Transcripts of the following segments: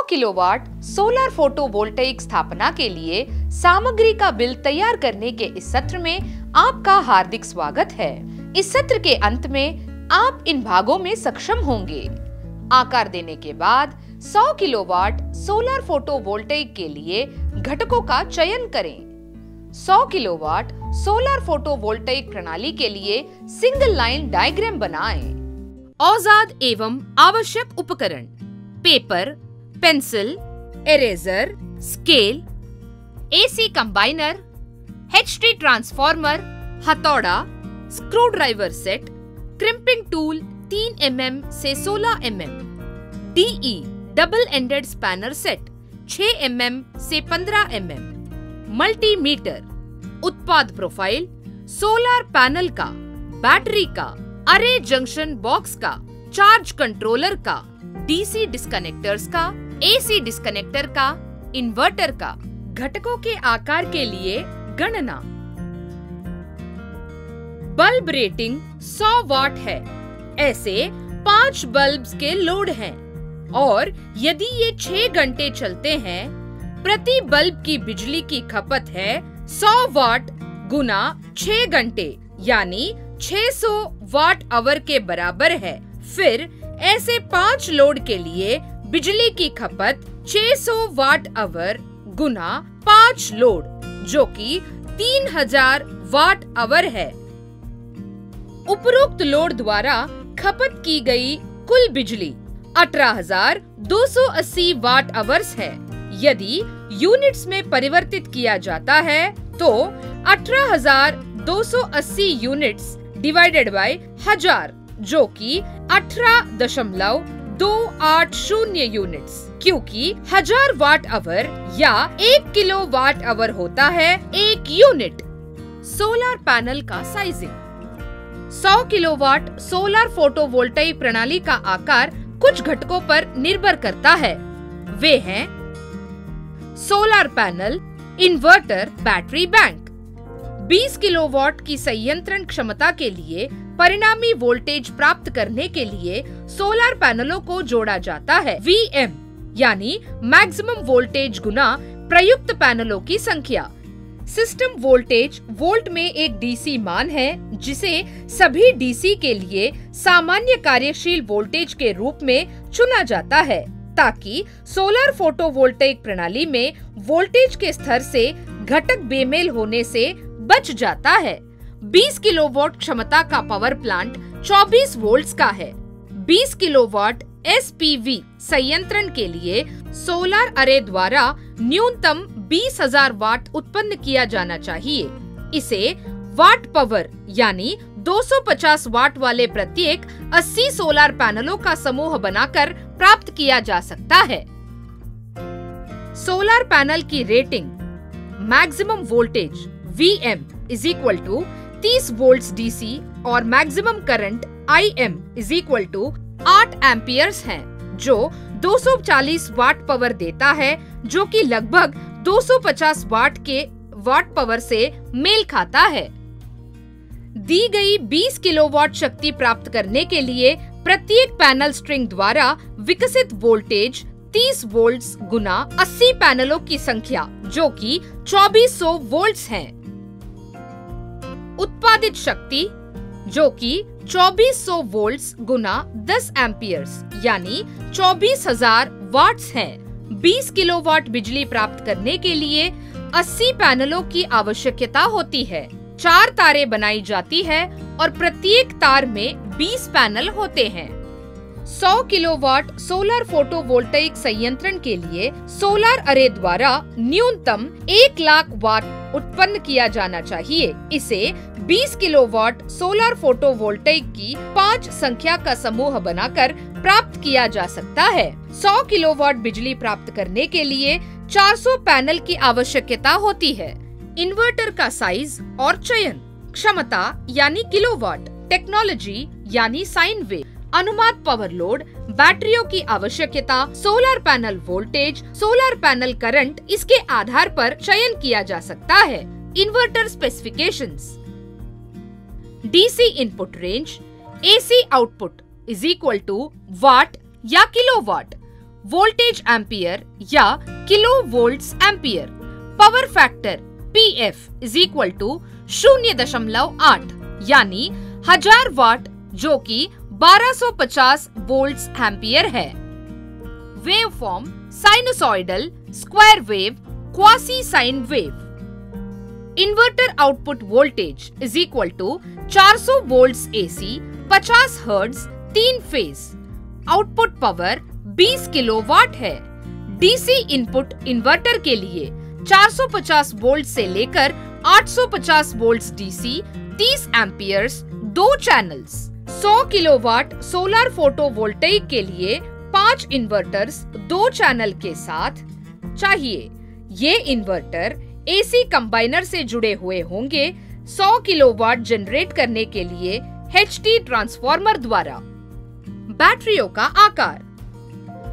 Kilowatt solar photovoltaic स्थापना के लिए सामग्री का बिल तैयार करने के इस सत्र में आपका हार्दिक स्वागत है। इस सत्र के अंत में आप इन भागों में सक्षम होंगे। आकार देने के बाद 100 किलोवाट सोलर फोटोवोल्टेइक के लिए घटकों का चयन करें। 100 किलोवाट सोलर फोटोवोल्टेइक प्रणाली के लिए सिंगल लाइन डायग्राम बनाएं। औजार एवं आवश्यक उपकरण: paper, pencil, eraser, scale, AC combiner, HT transformer, हथौड़ा, screwdriver set, crimping tool 3 mm से 16 mm, DE double ended spanner set 6 mm से 15 mm, मल्टीमीटर, उत्पाद प्रोफाइल, सोलर पैनल का, बैटरी का, अरे जंक्शन बॉक्स का, चार्ज कंट्रोलर का, DC disconnectors का, AC disconnector का, इन्वर्टर का। घटकों के आकार के लिए गणना: बल्ब रेटिंग 100 वाट है। ऐसे 5 बल्ब्स के लोड हैं और यदि ये 6 घंटे चलते हैं, प्रति बल्ब की बिजली की खपत है 100 वाट गुना 6 घंटे यानी 600 वाट आवर के बराबर है। फिर ऐसे 5 लोड के लिए बिजली की खपत 600 वाट आवर गुना 5 लोड जो कि 3000 वाट आवर है। उपरोक्त लोड द्वारा खपत की गई कुल बिजली 18,280 वाट आवर्स है। यदि यूनिट्स में परिवर्तित किया जाता है तो 18,280 यूनिट्स डिवाइडेड बाय 1000 जो कि 18.280 यूनिट्स, क्योंकि 1000 वाट आवर या 1 किलो वाट आवर होता है 1 यूनिट। सोलर पैनल का साइजिंग: 100 किलोवाट सोलर फोटोवोल्टेइक प्रणाली का आकार कुछ घटकों पर निर्भर करता है। वे हैं solar panel, inverter, battery bank. 20 kilowatt की संयंत्रण क्षमता के लिए परिणामी वोल्टेज प्राप्त करने के लिए सोलर पैनलों को जोड़ा जाता है। VM यानी मैक्सिमम वोल्टेज गुना प्रयुक्त पैनलों की संख्या। सिस्टम वोल्टेज वोल्ट में एक डीसी मान है जिसे सभी डीसी के लिए सामान्य कार्यशील वोल्टेज के रूप में चुना जाता है ताकि सोलर फोटोवोल्टेइक प्रणाली में वोल्टेज के स्तर से घटक बेमेल होने से बच जाता है। 20 किलोवाट क्षमता का पावर प्लांट 24 वोल्ट्स का है। 20 किलोवाट SPV संयंत्रण के लिए सोलर अरे द्वारा न्यूनतम 20,000 वाट उत्पन्न किया जाना चाहिए। इसे वाट पावर यानी 250 वाट वाले प्रत्येक 80 सोलर पैनलों का समूह बनाकर प्राप्त किया जा सकता है। सोलर पैनल की rating: maximum voltage VM is equal to 30 volts DC और maximum current IM is equal to 8 amperes हैं, जो 240 वाट पावर देता है, जो कि लगभग 250 वाट के वाट पावर से मेल खाता है। दी गई 20 किलोवाट शक्ति प्राप्त करने के लिए प्रत्येक पैनल स्ट्रिंग द्वारा विकसित वोल्टेज 30 वोल्ट्स गुना 80 पैनलों की संख्या जो कि 2400 वोल्ट्स हैं। उत्पादित शक्ति जो कि 2400 वोल्ट्स गुना 10 एम्पियर्स यानी 24,000 वाट्स है। 20 किलोवाट बिजली प्राप्त करने के लिए 80 पैनलों की आवश्यकता होती है। 4 तारें बनाई जाती है और प्रत्येक तार में 20 पैनल होते हैं। 100 किलोवाट सोलर फोटोवोल्टेइक संयंत्रण के लिए सोलर अरे द्वारा न्यूनतम 1 लाख वाट उत्पन्न किया जाना चाहिए। इसे 20 किलोवाट सोलर फोटोवोल्टेइक की 5 संख्या का समूह बनाकर प्राप्त किया जा सकता है। 100 किलोवाट बिजली प्राप्त करने के लिए 400 पैनल की आवश्यकता होती है। इन्वर्टर का साइज और चयन: क्षमता यानी किलोवाट, टेक्नोलॉजी यानी साइन वेव, अनुमात पावर लोड, बैटरियों की आवश्यकता, solar panel voltage, solar panel current, इसके आधार पर चयन किया जा सकता है। Inverter specifications: DC input range AC output is equal to watt या किलोवाट, वोल्टेज एम्पियर या kilo volts ampere. Power factor PF is equal to 0.8 यानी 1000 वाट, जो कि 1250 वोल्ट्स एम्पियर है। Wave form sinusoidal, square wave, quasi sign wave. Inverter output voltage is equal to 400 volts AC, 50 hertz, 3 phase. Output power 20 kilowatt है। DC input inverter के लिए 450 volt से लेकर 850 volts DC, 30 amperes, 2 channels. 100 kilowatt solar photovoltaic के लिए 5 inverters 2 channel के साथ चाहिए। ये इन्वर्टर AC कंबाइनर से जुड़े हुए होंगे 100 किलोवाट जनरेट करने के लिए HT ट्रांसफार्मर द्वारा। बैटरियों का आकार।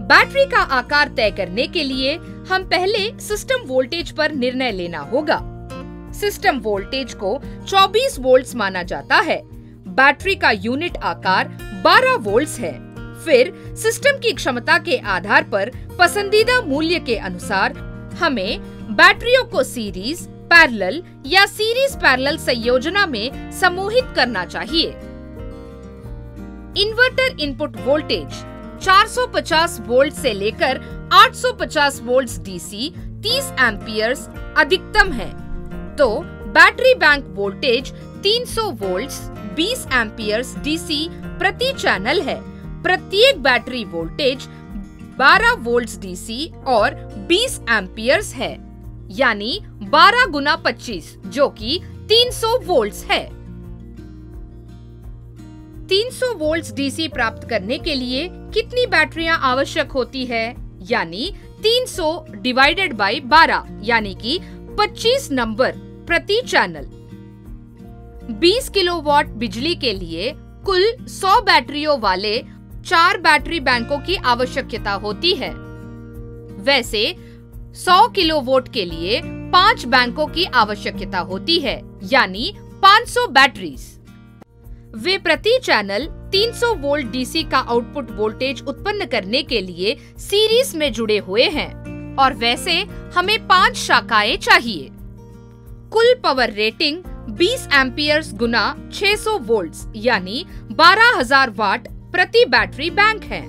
बैटरी का आकार तय करने के लिए हम पहले सिस्टम वोल्टेज पर निर्णय लेना होगा। सिस्टम वोल्टेज को 24 वोल्ट्स माना जाता है। बैटरी का यूनिट आकार 12 वोल्ट्स है। फिर सिस्टम की क्षमता के आधार पर पसंदीदा मूल्य के अनुसार हमें बैटरियों को सीरीज, पैरेलल या सीरीज पैरेलल संयोजना में समूहित करना चाहिए। इन्वर्टर इनपुट वोल्टेज 450 वोल्ट से लेकर 850 वोल्ट्स DC, 30 एम्पियर्स अधिकतम है, तो battery bank voltage 300 volts, 20 amperes DC प्रति चैनल है। प्रत्येक बैटरी वोल्टेज 12 वोल्ट्स DC और 20 एम्पियर्स है, यानी 12 गुना 25, जो कि 300 वोल्ट्स है। 300 वोल्ट्स DC प्राप्त करने के लिए कितनी बैटरियां आवश्यक होती है? यानी 300 डिवाइडेड बाय 12 यानी कि 25 नंबर प्रति चैनल। 20 किलोवाट बिजली के लिए कुल 100 बैटरियों वाले 4 बैटरी बैंकों की आवश्यकता होती है। वैसे 100 किलोवाट के लिए 5 बैंकों की आवश्यकता होती है, यानी 500 बैटरीज। वे प्रति चैनल 300 वोल्ट DC का आउटपुट वोल्टेज उत्पन्न करने के लिए सीरीज में जुड़े हुए हैं, और वैसे हमें 5 शाखाएं चाहिए। कुल पावर रेटिंग 20 एम्पियर्स गुना 600 वोल्ट्स यानी 12,000 वाट प्रति बैटरी बैंक है।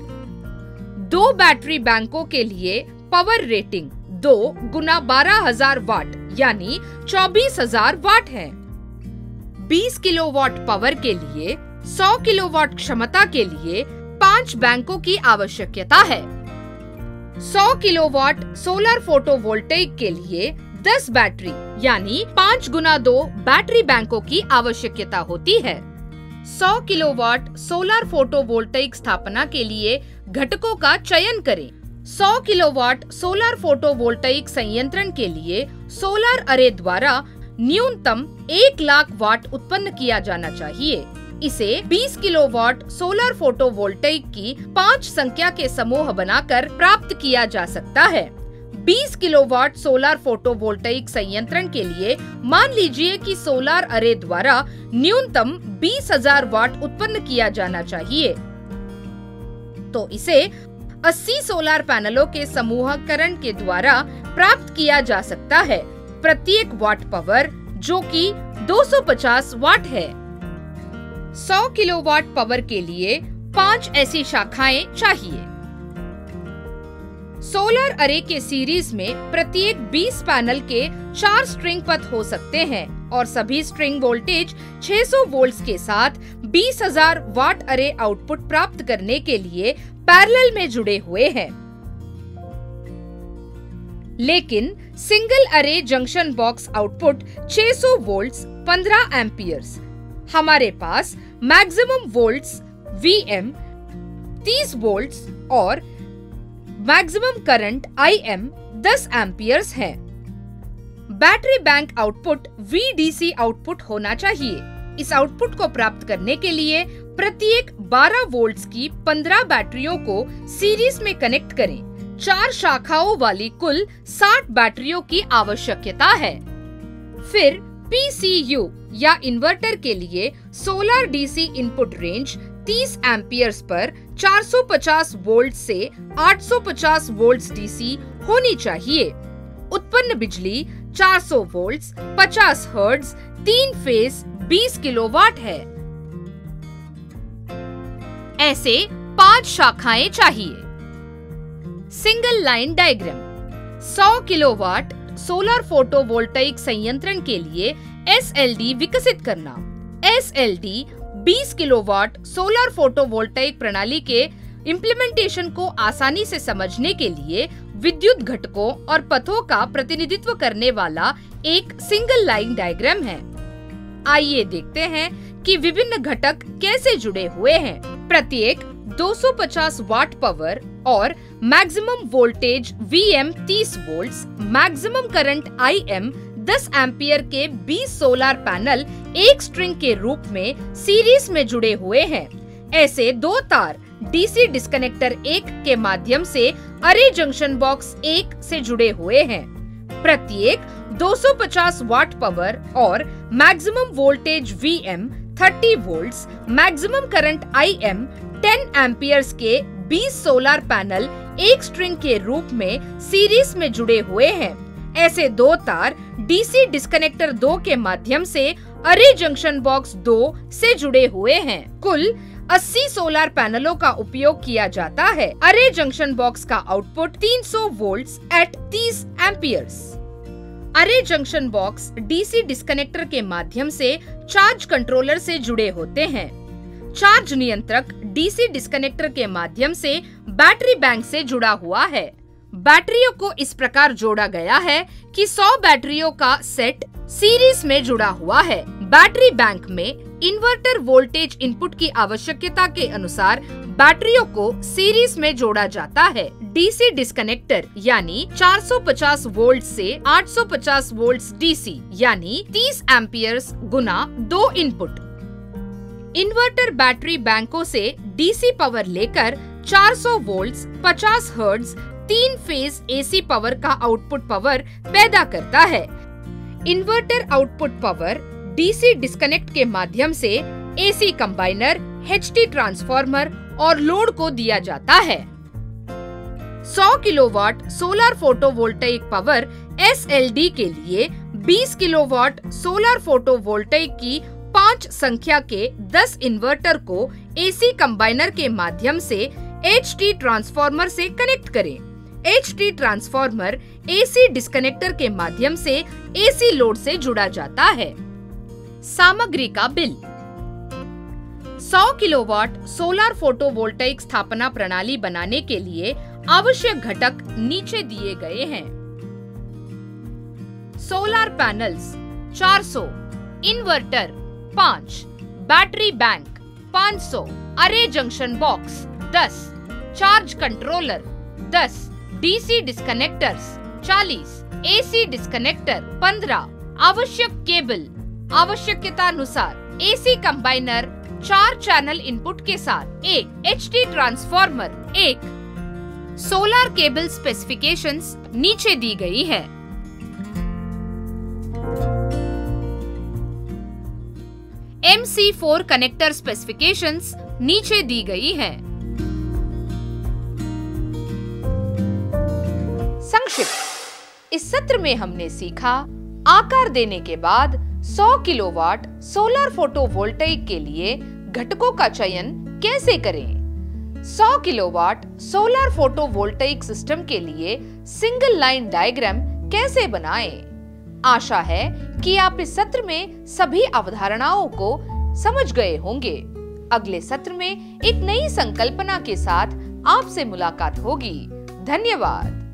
2 बैटरी बैंकों के लिए पावर रेटिंग 2 गुना 12,000 वाट यानी 24,000 वाट है। 20 किलोवाट पावर के लिए 100 किलोवाट क्षमता के लिए 5 बैंकों की आवश्यकता है। 100 किलोवाट सोलर फोटोवोल्टेइक के लिए 10 बैटरी यानी 5 गुना 2 बैटरी बैंकों की आवश्यकता होती है। 100 किलोवाट सोलर फोटोवोल्टेइक स्थापना के लिए घटकों का चयन करें। 100 किलोवाट सोलर फोटोवोल्टेइक संयंत्रण के लिए सोलर अरे द्वारा न्यूनतम 1 लाख वाट उत्पन्न किया जाना चाहिए। इसे 20 किलोवाट सोलर फोटोवोल्टेइक की 5 संख्या के समूह बनाकर प्राप्त किया जा सकता है। 20 किलोवाट सोलर फोटोवोल्टेइक संयंत्रण के लिए मान लीजिए कि सोलर अरे द्वारा न्यूनतम 20,000 वाट उत्पन्न किया जाना चाहिए, तो इसे 80 सोलर पैनलों के समूहीकरण के द्वारा प्राप्त किया जा सकता है। प्रत्येक वाट पावर जो कि 250 वाट है। 100 किलोवाट पावर के लिए 5 ऐसी शाखाएं चाहिए। सोलर अरे के सीरीज में प्रत्येक 20 पैनल के 4 स्ट्रिंग पथ हो सकते हैं और सभी स्ट्रिंग वोल्टेज 600 वोल्ट्स के साथ 20,000 वाट अरे आउटपुट प्राप्त करने के लिए पैरेलल में जुड़े हुए हैं। लेकिन सिंगल अरे junction box output 600 volts 15 amperes. हमारे पास मैक्सिमम वोल्ट्स VM 30 वोल्ट्स और मैक्सिमम करंट IM 10 एम्पियर्स है। Battery bank output VDC output होना चाहिए। इस आउटपुट को प्राप्त करने के लिए प्रत्येक 12 वोल्ट्स की 15 बैटरियों को सीरीज में कनेक्ट करें। 4 शाखाओं वाली कुल 60 बैटरियों की आवश्यकता है। फिर PCU या इन्वर्टर के लिए solar DC input range 30 amperes पर 450 वोल्ट से 850 वोल्ट डीसी होनी चाहिए। उत्पन्न बिजली 400 वोल्ट, 50 हर्ट्ज, 3 फेज 20 किलोवाट है। ऐसे 5 शाखाएं चाहिए। Single line diagram. 100 kilowatt solar photovoltaic संयंत्रण के लिए SLD विकसित करना। SLD 20 किलोवाट सोलर फोटोवोल्टाइक प्रणाली के इम्प्लीमेंटेशन को आसानी से समझने के लिए विद्युत घटकों और पथों का प्रतिनिधित्व करने वाला एक सिंगल लाइन डायग्राम है। आइए देखते हैं कि विभिन्न घटक कैसे जुड़े हुए हैं। प्रत्येक 250 वाट पावर और maximum voltage VM 30 volts, maximum current IM 10 ampere के 20 सोलर पैनल एक स्ट्रिंग के रूप में सीरीज में जुड़े हुए हैं। ऐसे 2 तार DC डिस्कनेक्टर 1 के माध्यम से अरे जंक्शन बॉक्स 1 से जुड़े हुए हैं। प्रत्येक 250 वाट पावर और maximum voltage VM 30 volts, maximum current IM 10 amperes के 20 सोलर पैनल एक स्ट्रिंग के रूप में सीरीज में जुड़े हुए हैं। ऐसे 2 तार DC डिस्कनेक्टर 2 के माध्यम से अरे जंक्शन बॉक्स 2 से जुड़े हुए हैं। कुल 80 सोलर पैनलों का उपयोग किया जाता है। अरे जंक्शन बॉक्स का आउटपुट 300 वोल्ट्स एट 30 एम्पियर्स। अरे जंक्शन बॉक्स DC डिस्कनेक्टर के माध्यम से चार्ज कंट्रोलर से जुड़े होते हैं। चार्ज नियंत्रक DC डिस्कनेक्टर के माध्यम से बैटरी बैंक से जुड़ा हुआ है। बैटरियों को इस प्रकार जोड़ा गया है कि 100 बैटरियों का सेट सीरीज में जुड़ा हुआ है। बैटरी बैंक में इन्वर्टर वोल्टेज इनपुट की आवश्यकता के अनुसार बैटरियों को सीरीज में जोड़ा जाता है। DC डिस्कनेक्टर यानी 450 वोल्ट से 850 वोल्ट DC यानी 30 एम्पियर्स गुना 2 इनपुट। इन्वर्टर बैटरी बैंकों से DC पावर लेकर 400 volt, 50 hertz, 3 phase AC power का आउटपुट पावर पैदा करता है। Inverter output power DC disconnect के माध्यम से AC कंबाइनर, HT ट्रांसफार्मर और लोड को दिया जाता है। 100 kilowatt solar photovoltaic power SLD के लिए 20 किलोवाट सोलर फोटोवोल्टाइक की 5 संख्या के 10 इन्वर्टर को AC कंबाइनर के माध्यम से HT ट्रांसफार्मर से कनेक्ट करें। HT ट्रांसफार्मर AC डिस्कनेक्टर के माध्यम से AC लोड से जुड़ा जाता है। सामग्री का बिल। 100 किलोवाट सोलर फोटोवोल्टाइक स्थापना प्रणाली बनाने के लिए आवश्यक घटक नीचे दिए गए हैं। Solar panels 400, inverter 5, battery bank 500, अरे junction box 10, charge controller 10, DC डिस्कनेक्टर्स 40, AC disconnector 15, आवश्यक केबल आवश्यकतानुसार AC कंबाइनर 4 चैनल इनपुट के साथ 1 HT transformer 1। Solar cable specifications नीचे दी गई है। MC4 कनेक्टर स्पेसिफिकेशंस नीचे दी गई है। संक्षिप्त। इस सत्र में हमने सीखा आकार देने के बाद 100 किलोवाट सोलर फोटोवोल्टाइक के लिए घटकों का चयन कैसे करें। 100 किलोवाट सोलर फोटोवोल्टाइक सिस्टम के लिए सिंगल लाइन डायग्राम कैसे बनाएं। आशा है कि आप इस सत्र में सभी अवधारणाओं को समझ गए होंगे। अगले सत्र में एक नई संकल्पना के साथ आपसे मुलाकात होगी। धन्यवाद।